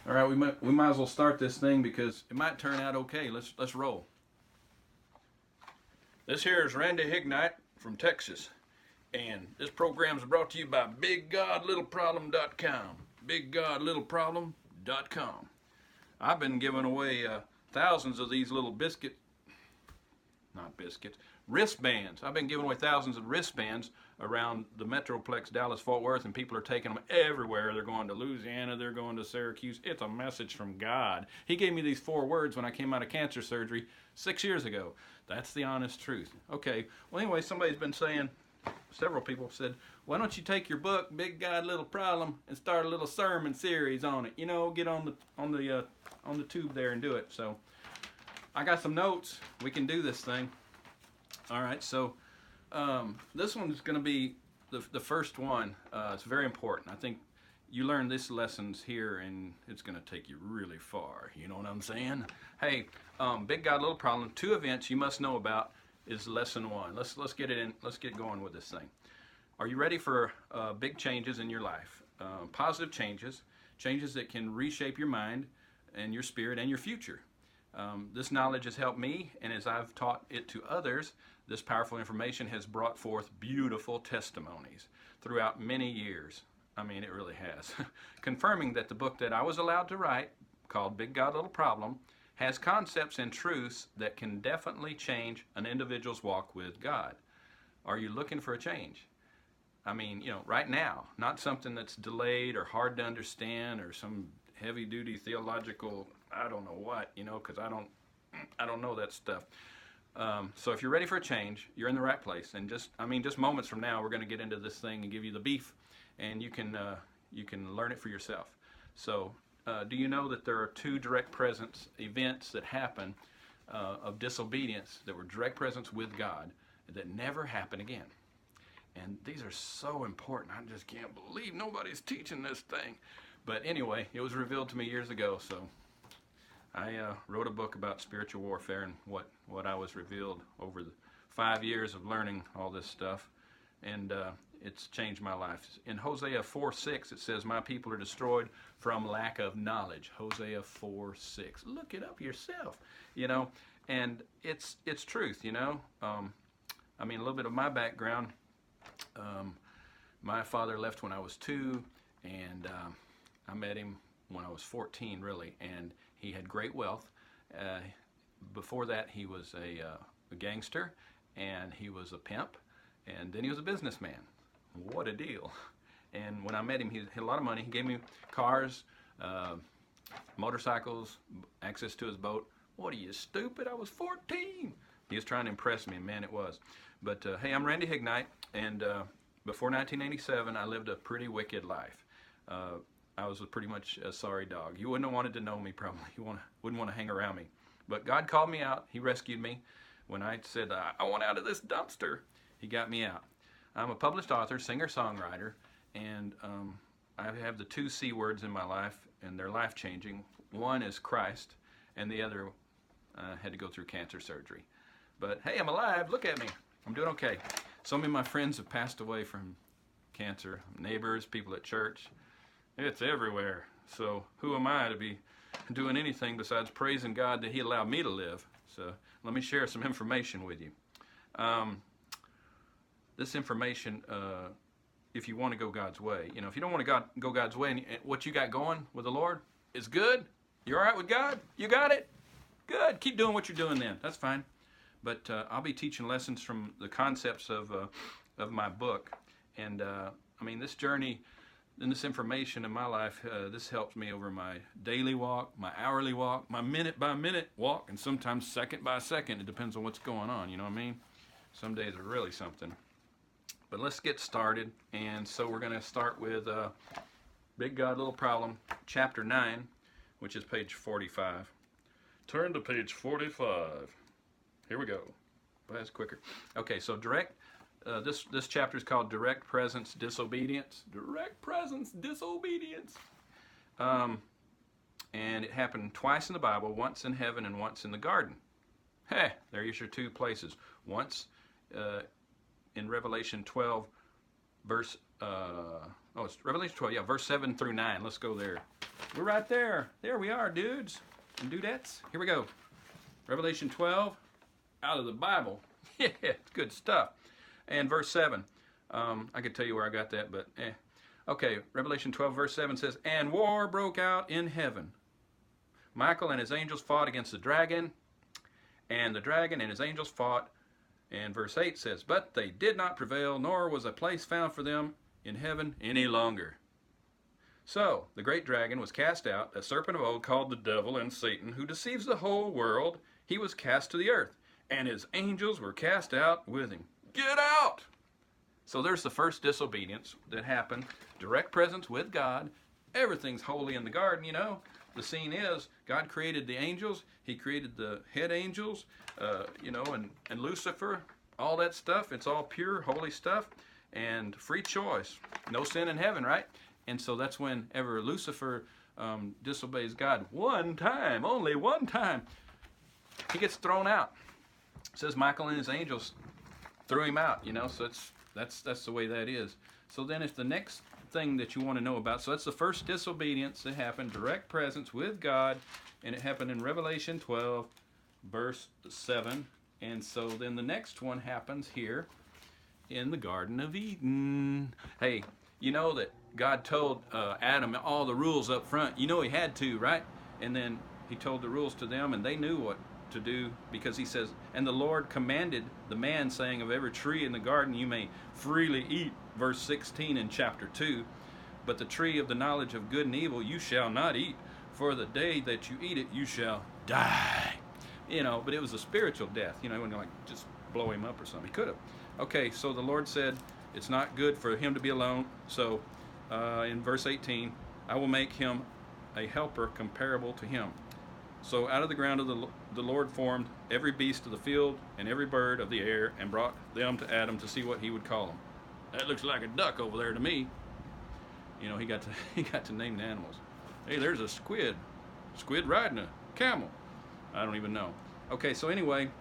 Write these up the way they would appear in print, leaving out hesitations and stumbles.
All right, we might as well start this thing because it might turn out okay. Let's roll. This here is Randy Hignite from Texas, and this program is brought to you by BigGodLittleProblem.com. BigGodLittleProblem.com. I've been giving away thousands of these little not biscuits, wristbands. I've been giving away thousands of wristbands around the Metroplex, Dallas, Fort Worth, and people are taking them everywhere. They're going to Louisiana, they're going to Syracuse. It's a message from God. He gave me these 4 words when I came out of cancer surgery 6 years ago. That's the honest truth. Okay, well anyway, somebody's been saying, several people said, why don't you take your book, Big God, Little Problem, and start a little sermon series on it? You know, get on the tube there and do it. So I got some notes. We can do this thing. All right, so this one's going to be the first one. It's very important. I think you learn these lessons here, and it's going to take you really far. You know what I'm saying? Hey, Big God, Little Problem. 2 events you must know about is lesson 1. Let's get it in. Let's get going with this thing. Are you ready for big changes in your life? Positive changes that can reshape your mind and your spirit and your future. This knowledge has helped me, and as I've taught it to others, this powerful information has brought forth beautiful testimonies throughout many years. I mean, it really has. Confirming that the book that I was allowed to write, called Big God, Little Problem, has concepts and truths that can definitely change an individual's walk with God. Are you looking for a change? I mean, you know, right now, not something that's delayed or hard to understand or some heavy-duty theological, I don't know what, you know, because I don't know that stuff. So if you're ready for a change, you're in the right place. And just moments from now, we're going to get into this thing and give you the beef, and you can learn it for yourself. So do you know that there are 2 direct presence events that happen of disobedience that were direct presence with God that never happen again? And these are so important. I just can't believe nobody's teaching this thing. But anyway, it was revealed to me years ago, so I wrote a book about spiritual warfare and what I was revealed over the 5 years of learning all this stuff, and it's changed my life. In Hosea 4:6, it says, "My people are destroyed from lack of knowledge." Hosea 4:6. Look it up yourself, you know, and it's truth, you know. I mean, a little bit of my background. My father left when I was 2, and I met him when I was 14, really, and he had great wealth. Before that, he was a gangster, and he was a pimp, and then he was a businessman. What a deal. And when I met him, he had a lot of money. He gave me cars, motorcycles, access to his boat. What are you, stupid? I was 14. He was trying to impress me, and man, it was. But hey, I'm Randy Hignite, and before 1987, I lived a pretty wicked life. I was pretty much a sorry dog. You wouldn't have wanted to know me, probably. You wouldn't want to hang around me. But God called me out. He rescued me. When I said, I want out of this dumpster, He got me out. I'm a published author, singer-songwriter, and I have the 2 C words in my life, and they're life-changing. One is Christ, and the other had to go through cancer surgery. But hey, I'm alive. Look at me. I'm doing okay. So many of my friends have passed away from cancer. Neighbors, people at church. It's everywhere. So who am I to be doing anything besides praising God that He allowed me to live? So let me share some information with you. This information, if you want to go God's way, you know, if you don't want to go God's way, and what you got going with the Lord is good. You all right with God? You got it? Good. Keep doing what you're doing then. That's fine. But I'll be teaching lessons from the concepts of my book. And I mean, this journey and this information in my life, this helps me over my daily walk, my hourly walk, my minute-by-minute walk, and sometimes second-by-second. It depends on what's going on, you know what I mean? Some days are really something. But let's get started. And so we're going to start with Big God, Little Problem, Chapter 9, which is page 45. Turn to page 45. Here we go. But that's quicker. Okay, so this chapter is called Direct Presence Disobedience. Direct Presence Disobedience. And it happened twice in the Bible, once in heaven and once in the garden. Hey, there's your 2 places. Once in Revelation 12, verse it's Revelation 12, yeah, verse 7 through 9. Let's go there. We're right there. There we are, dudes and dudettes. Here we go. Revelation 12, out of the Bible. Yeah, it's good stuff. And verse 7. I could tell you where I got that, but Okay, Revelation 12, verse 7 says, "And war broke out in heaven. Michael and his angels fought against the dragon, and the dragon and his angels fought." And verse 8 says, "But they did not prevail, nor was a place found for them in heaven any longer." So the great dragon was cast out, a serpent of old called the devil and Satan, who deceives the whole world. He was cast to the earth, and his angels were cast out with him. Get out! So there's the first disobedience that happened. Direct presence with God. Everything's holy in the garden, you know. The scene is God created the angels. He created the head angels, and Lucifer, all that stuff. It's all pure, holy stuff and free choice. No sin in heaven, right? And so that's whenever Lucifer disobeys God one time, only one time, he gets thrown out. It says Michael and his angels threw him out, you know, so that's the way that is. So then it's the next thing that you want to know about. So that's the first disobedience that happened, direct presence with God, and it happened in Revelation 12, verse 7. And so then the next one happens here in the Garden of Eden. Hey, you know that God told Adam all the rules up front. You know he had to, right? And then he told the rules to them, and they knew what to do, because he says, "And the Lord commanded the man, saying, of every tree in the garden you may freely eat," verse 16 in chapter 2, "but the tree of the knowledge of good and evil you shall not eat, for the day that you eat it you shall die." You know, but it was a spiritual death. You know, he wouldn't like just blow him up or something. He could have. Okay, so the Lord said it's not good for him to be alone. So in verse 18, "I will make him a helper comparable to him." So out of the ground of the Lord formed every beast of the field and every bird of the air, and brought them to Adam to see what he would call them. That looks like a duck over there to me. You know, he got to name the animals. Hey, there's a squid riding a camel. I don't even know. Okay, so anyway,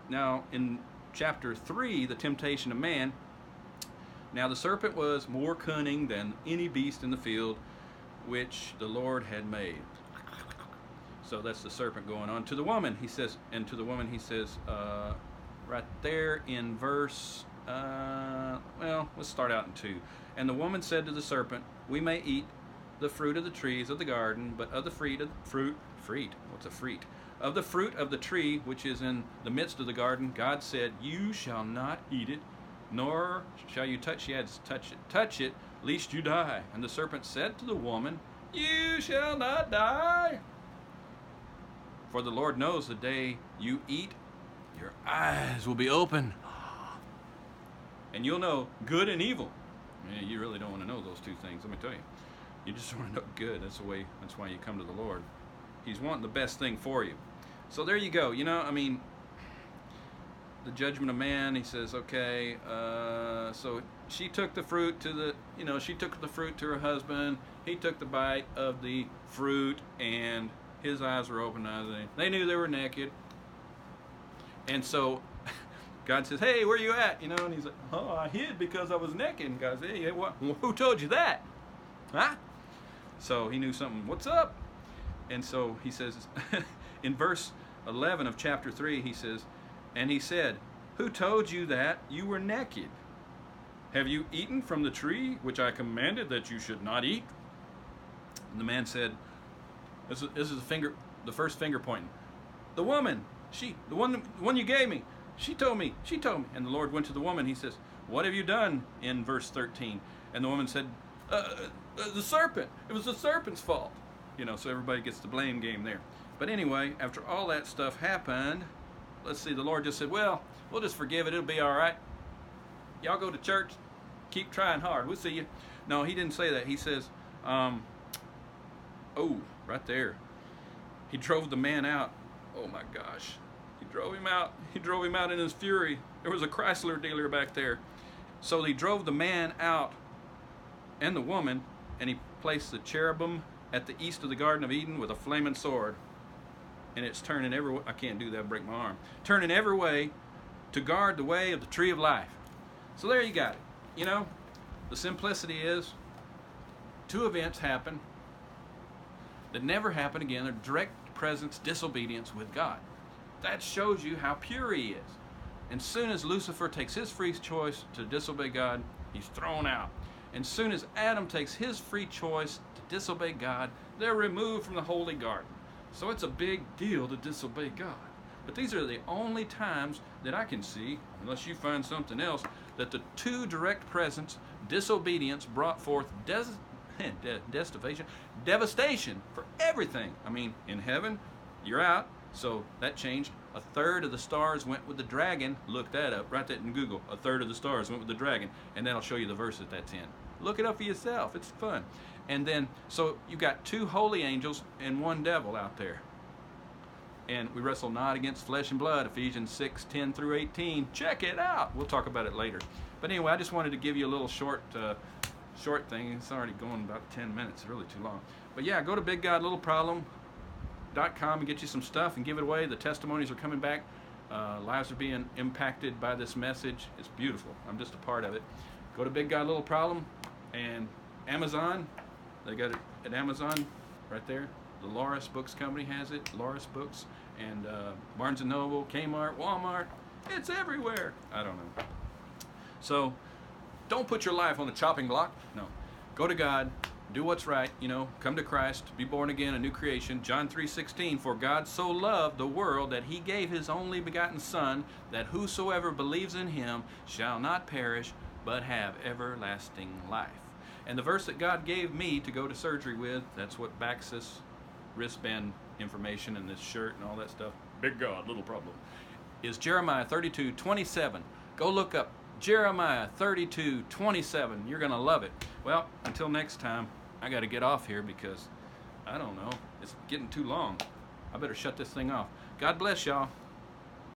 now in chapter 3, the temptation of man. Now the serpent was more cunning than any beast in the field which the Lord had made. So that's the serpent going on. To the woman, he says, right there in verse, let's start out in 2. "And the woman said to the serpent, we may eat the fruit of the trees of the garden, but of the fruit, what's a fruit? Of the fruit of the tree which is in the midst of the garden, God said, you shall not eat it, nor shall you touch it, lest you die. And the serpent said to the woman, you shall not die. For the Lord knows the day you eat, your eyes will be open, and you'll know good and evil. Yeah, you really don't want to know those two things, let me tell you. You just want to know good. That's why you come to the Lord. He's wanting the best thing for you. So there you go. You know, I mean, the judgment of man, he says, okay, so she took the fruit to her husband. He took the bite of the fruit, and his eyes were open. They knew they were naked. And so God says, hey, where you at? You know, and he's like, oh, I hid because I was naked. And God says, hey, who told you that? Huh? So he knew something. What's up? And so he says, in verse 11 of chapter 3, he says, and he said, who told you that you were naked? Have you eaten from the tree which I commanded that you should not eat? And the man said, this is the first finger pointing. The woman, the one you gave me, she told me. And the Lord went to the woman. He says, what have you done? In verse 13. And the woman said, the serpent. It was the serpent's fault. You know, so everybody gets the blame game there. But anyway, after all that stuff happened, let's see, the Lord just said, well, we'll just forgive it. It'll be all right. Y'all go to church. Keep trying hard. We'll see you. No, he didn't say that. He says, right there. He drove the man out. Oh my gosh. He drove him out. He drove him out in his fury. There was a Chrysler dealer back there. So he drove the man out and the woman, and he placed the cherubim at the east of the Garden of Eden with a flaming sword. And it's turning every way. I can't do that, break my arm. Turning every way to guard the way of the tree of life. So there you got it. You know, the simplicity is, two events happen that never happen again. They're direct presence disobedience with God. That shows you how pure he is. And soon as Lucifer takes his free choice to disobey God, he's thrown out. And soon as Adam takes his free choice to disobey God, they're removed from the holy garden. So it's a big deal to disobey God. But these are the only times that I can see, unless you find something else, that the two direct presence, disobedience, brought forth devastation for everything. I mean, in heaven, you're out. So that changed. A third of the stars went with the dragon. Look that up. Write that in Google. A third of the stars went with the dragon. And then I'll show you the verse that that's in. Look it up for yourself. It's fun. And then, so you got two holy angels and one devil out there. And we wrestle not against flesh and blood. Ephesians 6:10 through 18. Check it out. We'll talk about it later. But anyway, I just wanted to give you a little short thing. It's already going about 10 minutes. It's really too long. But yeah, go to BigGodLittleProblem.com and get you some stuff and give it away. The testimonies are coming back. Lives are being impacted by this message. It's beautiful. I'm just a part of it. Go to Big God Little Problem and Amazon. They got it at Amazon right there. The Loris Books Company has it. Loris Books and Barnes & Noble, Kmart, Walmart. It's everywhere. I don't know. So don't put your life on the chopping block. No. Go to God. Do what's right, come to Christ, be born again, a new creation. John 3:16, for God so loved the world that he gave his only begotten Son, that whosoever believes in him shall not perish, but have everlasting life. And the verse that God gave me to go to surgery with, that's what backs this wristband information and this shirt and all that stuff, Big God, Little Problem, is Jeremiah 32:27. Go look up Jeremiah 32:27. You're going to love it. Well, until next time, I got to get off here because, I don't know, it's getting too long. I better shut this thing off. God bless y'all.